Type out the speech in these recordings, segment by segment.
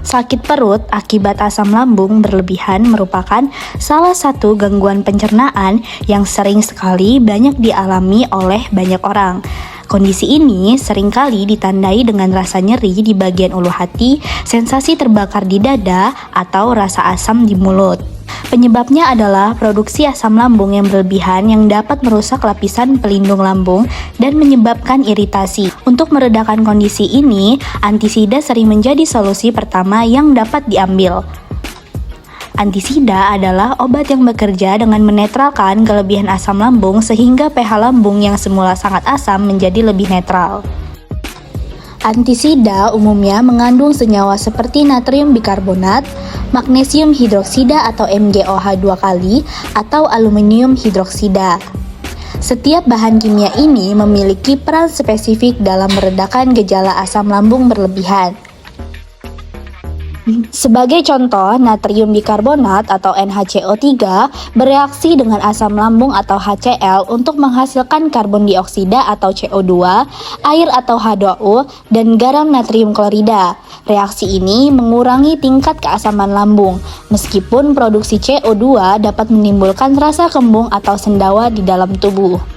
Sakit perut akibat asam lambung berlebihan merupakan salah satu gangguan pencernaan yang sering sekali banyak dialami oleh banyak orang. Kondisi ini seringkali ditandai dengan rasa nyeri di bagian ulu hati, sensasi terbakar di dada, atau rasa asam di mulut. Penyebabnya adalah produksi asam lambung yang berlebihan yang dapat merusak lapisan pelindung lambung dan menyebabkan iritasi. Untuk meredakan kondisi ini, antisida sering menjadi solusi pertama yang dapat diambil. Antisida adalah obat yang bekerja dengan menetralkan kelebihan asam lambung sehingga pH lambung yang semula sangat asam menjadi lebih netral. Antisida umumnya mengandung senyawa seperti natrium bikarbonat, magnesium hidroksida atau MgOH 2 kali, atau aluminium hidroksida. Setiap bahan kimia ini memiliki peran spesifik dalam meredakan gejala asam lambung berlebihan. Sebagai contoh, natrium bikarbonat atau NaCO3 bereaksi dengan asam lambung atau HCl untuk menghasilkan karbon dioksida atau CO2, air atau H2O, dan garam natrium klorida. Reaksi ini mengurangi tingkat keasaman lambung, meskipun produksi CO2 dapat menimbulkan rasa kembung atau sendawa di dalam tubuh.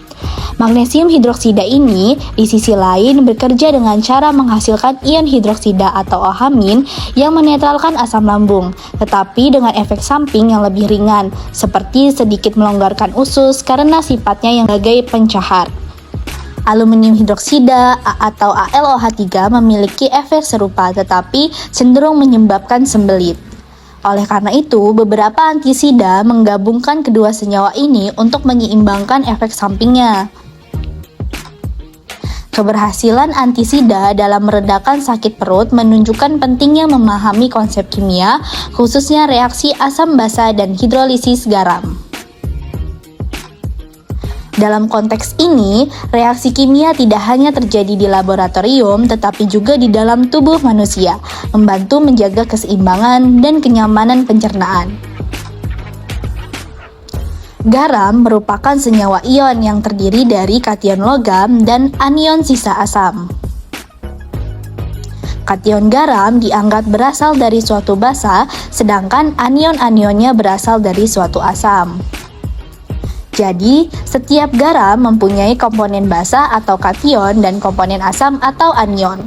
Magnesium hidroksida ini di sisi lain bekerja dengan cara menghasilkan ion hidroksida atau OH- yang menetralkan asam lambung, tetapi dengan efek samping yang lebih ringan, seperti sedikit melonggarkan usus karena sifatnya yang sebagai pencahar. Aluminium hidroksida atau AlOH3 memiliki efek serupa tetapi cenderung menyebabkan sembelit. Oleh karena itu, beberapa antisida menggabungkan kedua senyawa ini untuk menyeimbangkan efek sampingnya. Keberhasilan antisida dalam meredakan sakit perut menunjukkan pentingnya memahami konsep kimia, khususnya reaksi asam basa dan hidrolisis garam. Dalam konteks ini, reaksi kimia tidak hanya terjadi di laboratorium, tetapi juga di dalam tubuh manusia, membantu menjaga keseimbangan dan kenyamanan pencernaan. Garam merupakan senyawa ion yang terdiri dari kation logam dan anion sisa asam. Kation garam dianggap berasal dari suatu basa, sedangkan anion-anionnya berasal dari suatu asam. Jadi, setiap garam mempunyai komponen basa atau kation dan komponen asam atau anion.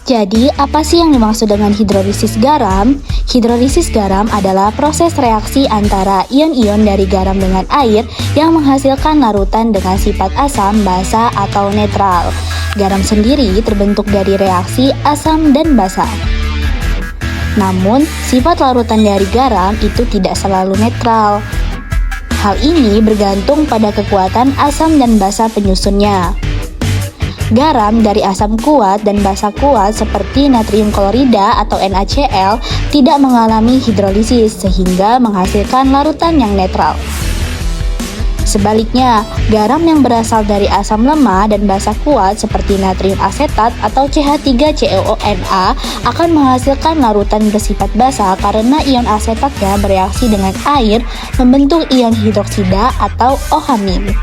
Jadi, apa sih yang dimaksud dengan hidrolisis garam? Hidrolisis garam adalah proses reaksi antara ion-ion dari garam dengan air yang menghasilkan larutan dengan sifat asam, basa, atau netral. Garam sendiri terbentuk dari reaksi asam dan basa. Namun, sifat larutan dari garam itu tidak selalu netral. Hal ini bergantung pada kekuatan asam dan basa penyusunnya. Garam dari asam kuat dan basa kuat seperti natrium klorida atau NaCl tidak mengalami hidrolisis sehingga menghasilkan larutan yang netral. Sebaliknya, garam yang berasal dari asam lemah dan basa kuat seperti natrium asetat atau CH3COONa akan menghasilkan larutan bersifat basa karena ion asetatnya bereaksi dengan air membentuk ion hidroksida atau OH-.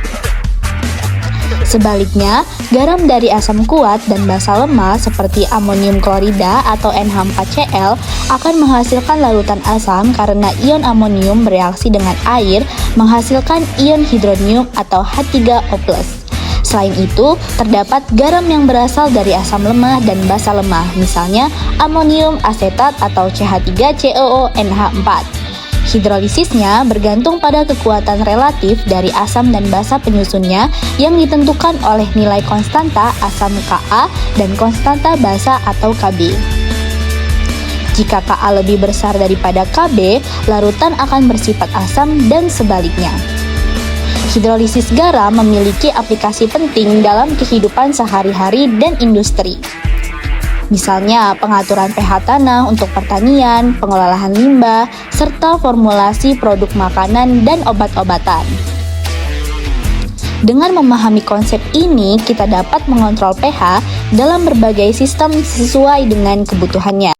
Sebaliknya, garam dari asam kuat dan basa lemah seperti amonium klorida atau NH4Cl akan menghasilkan larutan asam karena ion amonium bereaksi dengan air menghasilkan ion hidronium atau H3O+. Selain itu, terdapat garam yang berasal dari asam lemah dan basa lemah, misalnya amonium asetat atau CH3COONH4. Hidrolisisnya bergantung pada kekuatan relatif dari asam dan basa penyusunnya yang ditentukan oleh nilai konstanta asam Ka dan konstanta basa atau Kb. Jika Ka lebih besar daripada Kb, larutan akan bersifat asam dan sebaliknya. Hidrolisis garam memiliki aplikasi penting dalam kehidupan sehari-hari dan industri. Misalnya pengaturan pH tanah untuk pertanian, pengolahan limbah, serta formulasi produk makanan dan obat-obatan. Dengan memahami konsep ini, kita dapat mengontrol pH dalam berbagai sistem sesuai dengan kebutuhannya.